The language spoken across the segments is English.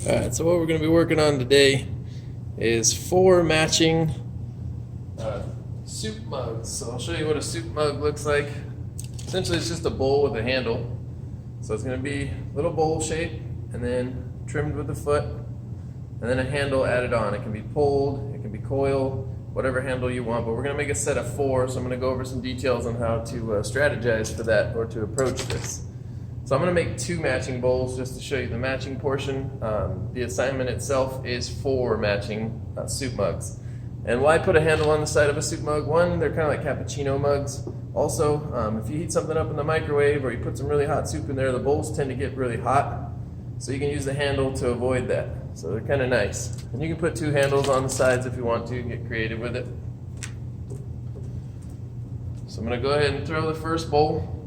Alright, so what we're going to be working on today is 4 matching soup mugs. So I'll show you what a soup mug looks like. Essentially it's just a bowl with a handle. So it's going to be a little bowl shape and then trimmed with a foot and then a handle added on. It can be pulled, it can be coil, whatever handle you want, but we're going to make a set of 4, so I'm going to go over some details on how to strategize for that or to approach this. So I'm going to make 2 matching bowls just to show you the matching portion. The assignment itself is 4 matching soup mugs. And why put a handle on the side of a soup mug? One, they're kind of like cappuccino mugs. Also, if you heat something up in the microwave or you put some really hot soup in there, the bowls tend to get really hot. So you can use the handle to avoid that. So they're kind of nice. And you can put 2 handles on the sides if you want to, get creative with it. So I'm going to go ahead and throw the first bowl.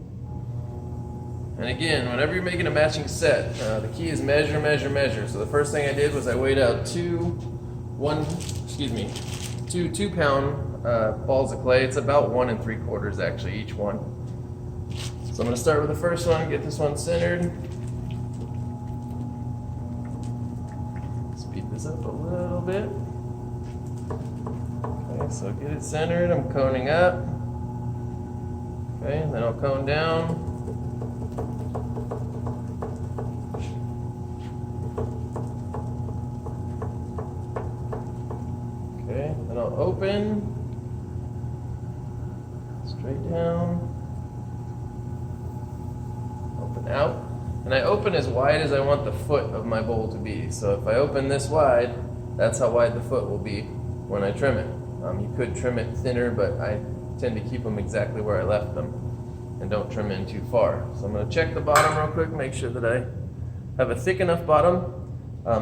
And again, whenever you're making a matching set, the key is measure, measure, measure. So the first thing I did was I weighed out 2 2-pound balls of clay. It's about 1 3/4 actually, each one. So I'm going to start with the first one, get this one centered. Speed this up a little bit. Okay, so get it centered. I'm coning up. Okay, and then I'll cone down. Okay, then I'll open, straight down, open out, and I open as wide as I want the foot of my bowl to be. So if I open this wide, that's how wide the foot will be when I trim it. You could trim it thinner, but I tend to keep them exactly where I left them and don't trim in too far. So I'm going to check the bottom real quick, make sure that I have a thick enough bottom.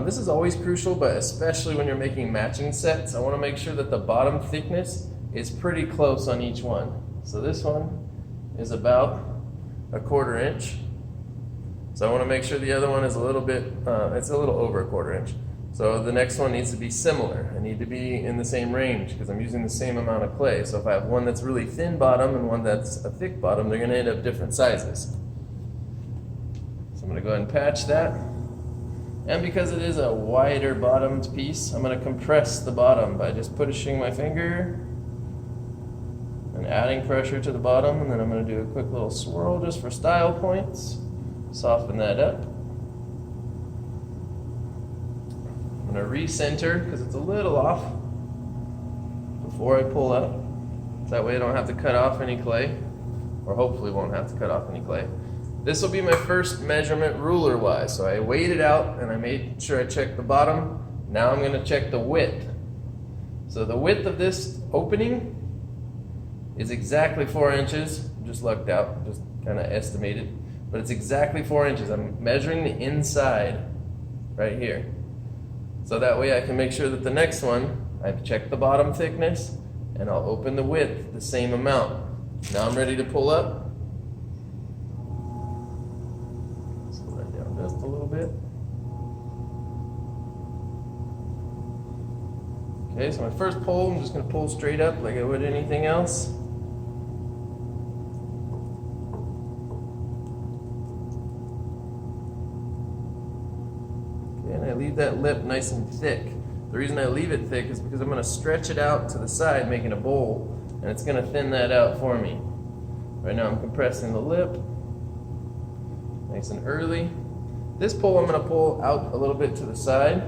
This is always crucial, but especially when you're making matching sets, I want to make sure that the bottom thickness is pretty close on each one. So this one is about 1/4 inch. So I want to make sure the other one is a little bit, it's a little over 1/4 inch. So the next one needs to be similar. I need to be in the same range because I'm using the same amount of clay. So if I have one that's really thin bottom and one that's a thick bottom, they're going to end up different sizes. So I'm going to go ahead and patch that. And because it is a wider bottomed piece, I'm going to compress the bottom by just pushing my finger and adding pressure to the bottom, and then I'm going to do a quick little swirl just for style points. Soften that up. I'm going to recenter because it's a little off before I pull up. That way I don't have to cut off any clay, or hopefully won't have to cut off any clay. This will be my first measurement ruler-wise. So I weighed it out and I made sure I checked the bottom. Now I'm going to check the width. So the width of this opening is exactly 4 inches. Just lucked out, just kind of estimated. But it's exactly 4 inches. I'm measuring the inside right here. So that way I can make sure that the next one, I've checked the bottom thickness and I'll open the width the same amount. Now I'm ready to pull up. Just a little bit. Okay, so my first pull, I'm just going to pull straight up like I would anything else. Okay, and I leave that lip nice and thick. The reason I leave it thick is because I'm going to stretch it out to the side, making a bowl, and it's going to thin that out for me. Right now I'm compressing the lip nice and early. This pull I'm going to pull out a little bit to the side.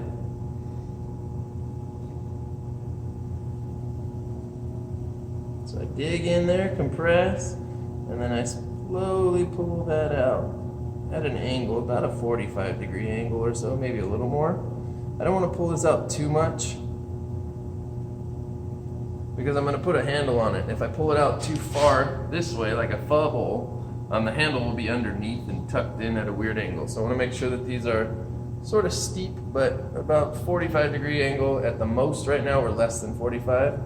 So I dig in there, compress, and then I slowly pull that out at an angle, about a 45-degree angle or so, maybe a little more. I don't want to pull this out too much because I'm going to put a handle on it. If I pull it out too far this way, like a pho hole, the handle will be underneath and tucked in at a weird angle. So I want to make sure that these are sort of steep, but about 45-degree angle at the most. Right now we're less than 45.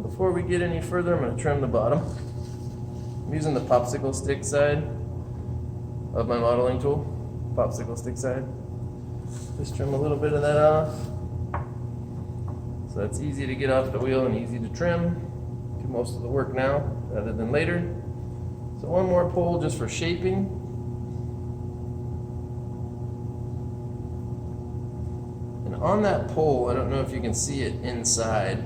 Before we get any further, I'm going to trim the bottom. I'm using the popsicle stick side of my modeling tool. Popsicle stick side. Just trim a little bit of that off. So it's easy to get off the wheel and easy to trim. Do most of the work now rather than later. So one more pull just for shaping. And on that pole, I don't know if you can see it inside,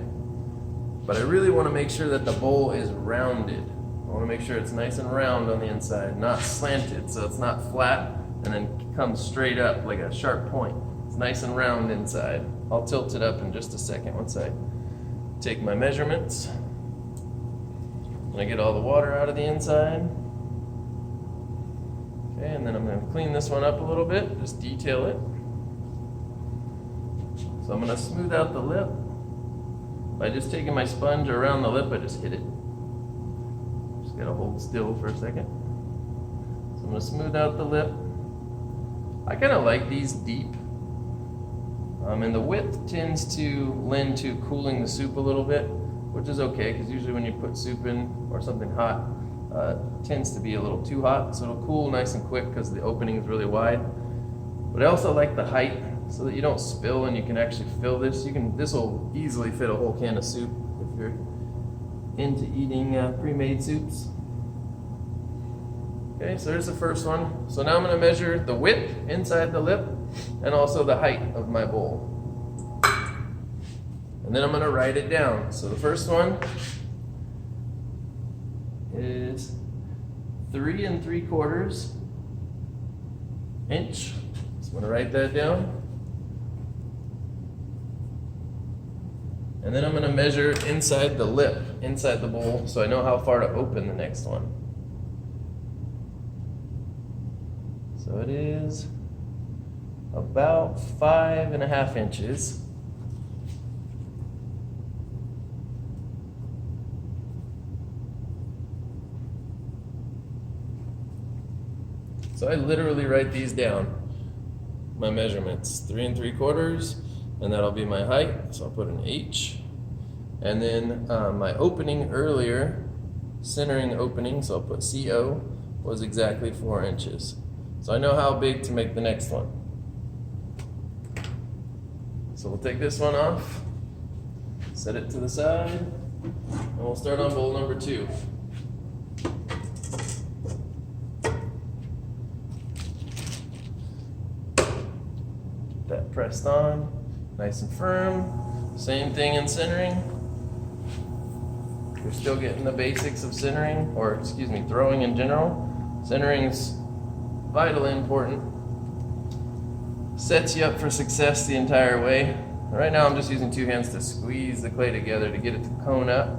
but I really want to make sure that the bowl is rounded. I want to make sure it's nice and round on the inside, not slanted, so it's not flat and then comes straight up like a sharp point. It's nice and round inside. I'll tilt it up in just a second once I take my measurements. And I get all the water out of the inside. Okay, and then I'm going to clean this one up a little bit, just detail it. So I'm going to smooth out the lip. By just taking my sponge around the lip, I just hit it. Just got to hold still for a second. So I'm going to smooth out the lip. I kind of like these deep. And the width tends to lend to cooling the soup a little bit, which is okay, because usually when you put soup in or something hot, it tends to be a little too hot, so it'll cool nice and quick because the opening is really wide. But I also like the height, so that you don't spill and you can actually fill this. This will easily fit a whole can of soup if you're into eating pre-made soups. Okay, so here's the first one. So now I'm going to measure the width inside the lip and also the height of my bowl. And then I'm going to write it down. So the first one is 3 3/4 inch. So I'm going to write that down. And then I'm going to measure inside the lip, inside the bowl, so I know how far to open the next one. So it is about 5.5 inches. So I literally write these down, my measurements, 3 3/4, and that'll be my height, so I'll put an H. And then my opening earlier, centering opening, so I'll put CO, was exactly 4 inches. So I know how big to make the next one. So we'll take this one off, set it to the side, and we'll start on bowl number 2. That pressed on, nice and firm. Same thing in centering. You're still getting the basics of centering, or excuse me, throwing in general. Centering's vitally important. Sets you up for success the entire way. Right now I'm just using 2 hands to squeeze the clay together to get it to cone up.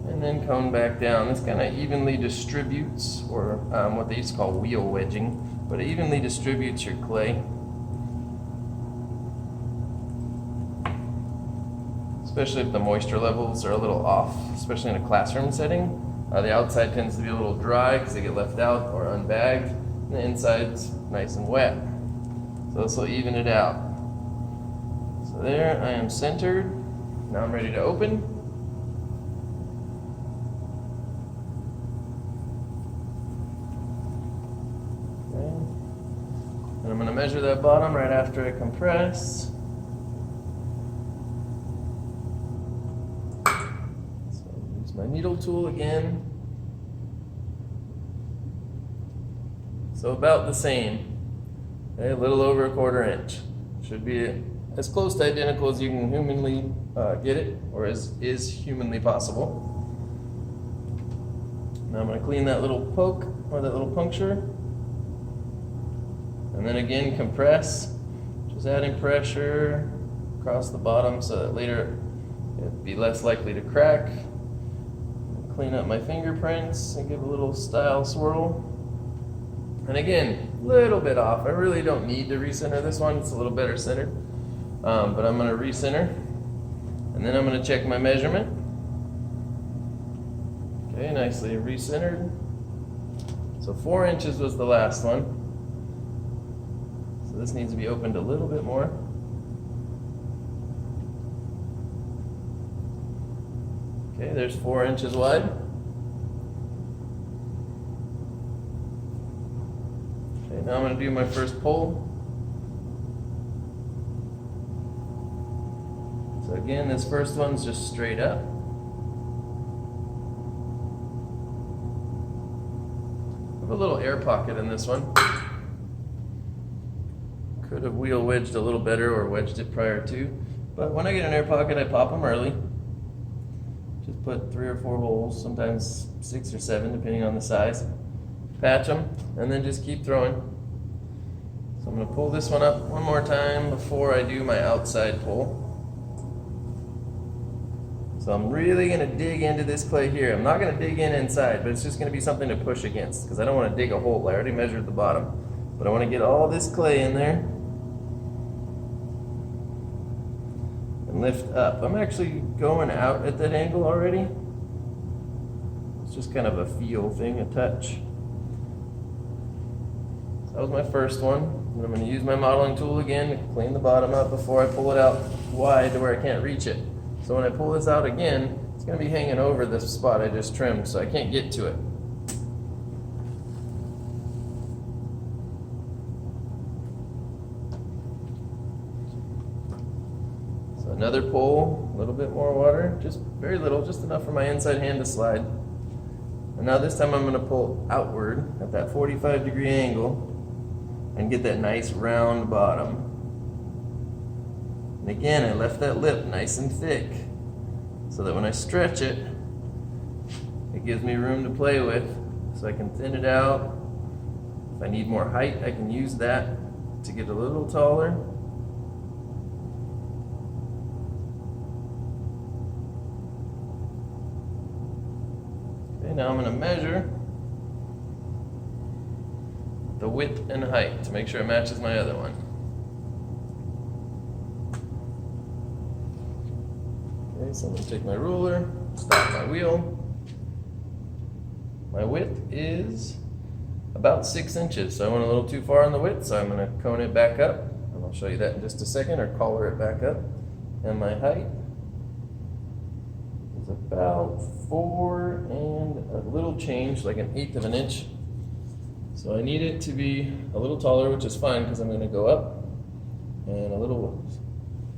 And then cone back down. This kind of evenly distributes, or what they used to call wheel wedging, but it evenly distributes your clay. Especially if the moisture levels are a little off, especially in a classroom setting. The outside tends to be a little dry because they get left out or unbagged, and the inside's nice and wet. So this will even it out. So there, I am centered. Now I'm ready to open. And I'm going to measure that bottom right after I compress. So I'll use my needle tool again. So about the same, okay, a little over 1/4 inch. Should be as close to identical as you can humanly get it, or as is humanly possible. Now I'm going to clean that little poke, or that little puncture. And then again, compress, just adding pressure across the bottom so that later it'd be less likely to crack. Clean up my fingerprints and give a little style swirl. And again, a little bit off. I really don't need to recenter this one. It's a little better centered. But I'm going to recenter. And then I'm going to check my measurement. Okay, nicely recentered. So 4 inches was the last one. So this needs to be opened a little bit more. Okay, there's 4 inches wide. Okay, now I'm going to do my first pull. So again, this first one's just straight up. I have a little air pocket in this one. Could have wheel wedged a little better or wedged it prior to, but when I get an air pocket, I pop them early. Just put 3 or 4 holes, sometimes 6 or 7, depending on the size. Patch them, and then just keep throwing. So I'm going to pull this one up one more time before I do my outside pull. So I'm really going to dig into this clay here. I'm not going to dig in inside, but it's just going to be something to push against because I don't want to dig a hole. I already measured the bottom. But I want to get all this clay in there and lift up. I'm actually going out at that angle already. It's just kind of a feel thing, a touch. So that was my first one. And I'm going to use my modeling tool again to clean the bottom up before I pull it out wide to where I can't reach it. So when I pull this out again, it's going to be hanging over the spot I just trimmed, so I can't get to it. So another pull, a little bit more water, just very little, just enough for my inside hand to slide. And now this time I'm going to pull outward at that 45-degree angle and get that nice round bottom. And again, I left that lip nice and thick so that when I stretch it, it gives me room to play with so I can thin it out. If I need more height, I can use that to get a little taller. Okay, now I'm going to measure the width and height to make sure it matches my other one. So I'm going to take my ruler, stop my wheel. My width is about 6 inches, so I went a little too far on the width, so I'm going to cone it back up, and I'll show you that in just a second, or collar it back up. And my height is about 4 and a little change, like 1/8 of an inch. So I need it to be a little taller, which is fine because I'm going to go up and a little.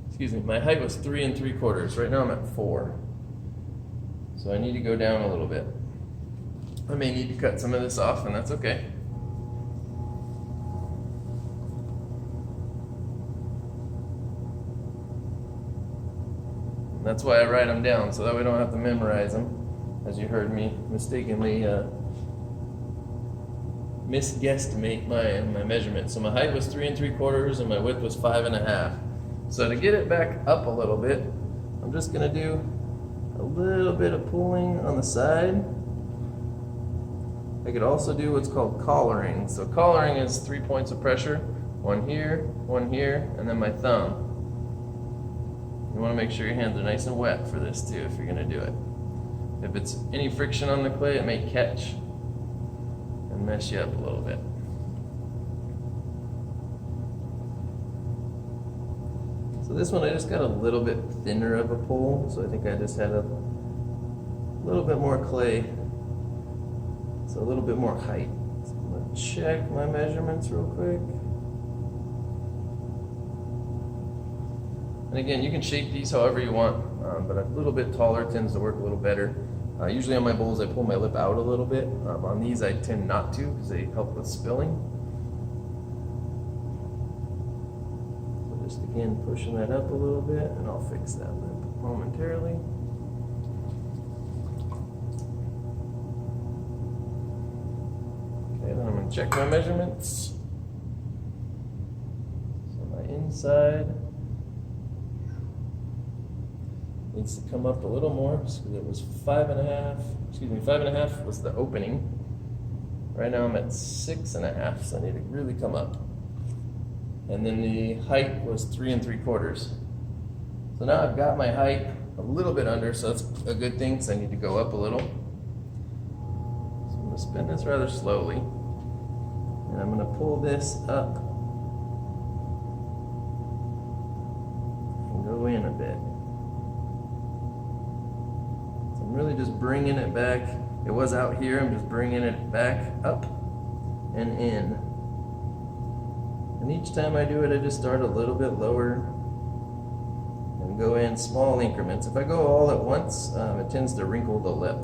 Excuse me, my height was 3 3/4. Right now I'm at 4. So I need to go down a little bit. I may need to cut some of this off, and that's okay. And that's why I write them down, so that we don't have to memorize them, as you heard me mistakenly misguesstimate my measurement. So my height was 3 3/4 and my width was 5 1/2. So to get it back up a little bit, I'm just going to do a little bit of pulling on the side. I could also do what's called collaring. So collaring is 3 points of pressure, one here, and then my thumb. You want to make sure your hands are nice and wet for this too if you're going to do it. If it's any friction on the clay, it may catch and mess you up a little bit. So this one I just got a little bit thinner of a pull, so I think I just had a little bit more clay, so a little bit more height. So I'm going to check my measurements real quick. And again, you can shape these however you want, but a little bit taller tends to work a little better. Usually on my bowls I pull my lip out a little bit. On these I tend not to because they help with spilling. Just again pushing that up a little bit, and I'll fix that lip momentarily. Okay, then I'm going to check my measurements. So my inside needs to come up a little more because it was 5 1/2. Excuse me, 5 1/2 was the opening. Right now I'm at 6 1/2, so I need to really come up. And then the height was 3 3/4. So now I've got my height a little bit under, so that's a good thing because I need to go up a little. So I'm going to spin this rather slowly, and I'm going to pull this up and go in a bit. So I'm really just bringing it back. It was out here, I'm just bringing it back up and in. And each time I do it, I just start a little bit lower and go in small increments. If I go all at once, it tends to wrinkle the lip.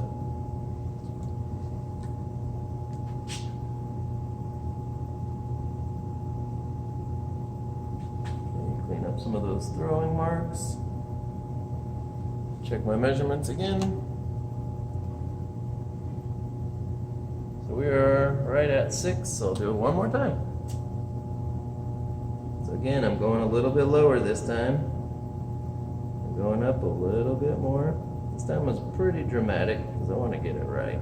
Clean up some of those throwing marks. Check my measurements again. So we are right at 6, so I'll do it one more time. So again, I'm going a little bit lower this time. I'm going up a little bit more. This time was pretty dramatic because I want to get it right.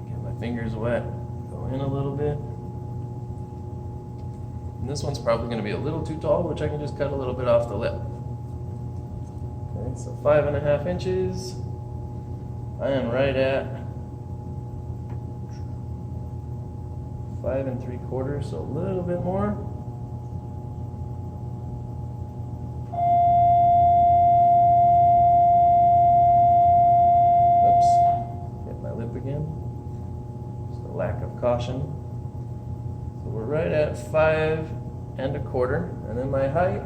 Get my fingers wet, go in a little bit. And this one's probably going to be a little too tall, which I can just cut a little bit off the lip. Okay, so 5.5 inches. I am right at 5 3/4, so a little bit more. Oops, hit my lip again. Just a lack of caution. So we're right at 5 1/4, and then my height,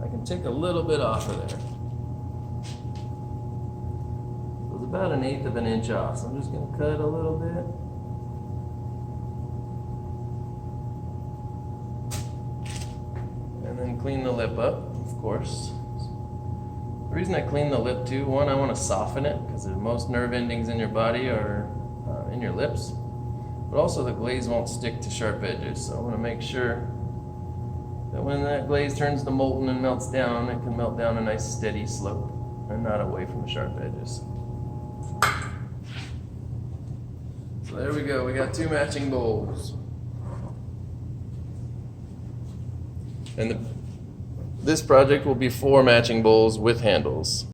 I can take a little bit off of there. So it's about 1/8 of an inch off, so I'm just going to cut a little bit. And then clean the lip up, of course. The reason I clean the lip too, one, I want to soften it because most nerve endings in your body are in your lips. But also the glaze won't stick to sharp edges, so I want to make sure that when that glaze turns to molten and melts down, it can melt down a nice steady slope and not away from the sharp edges. So there we go, we got 2 matching bowls. And this project will be 4 matching bowls with handles.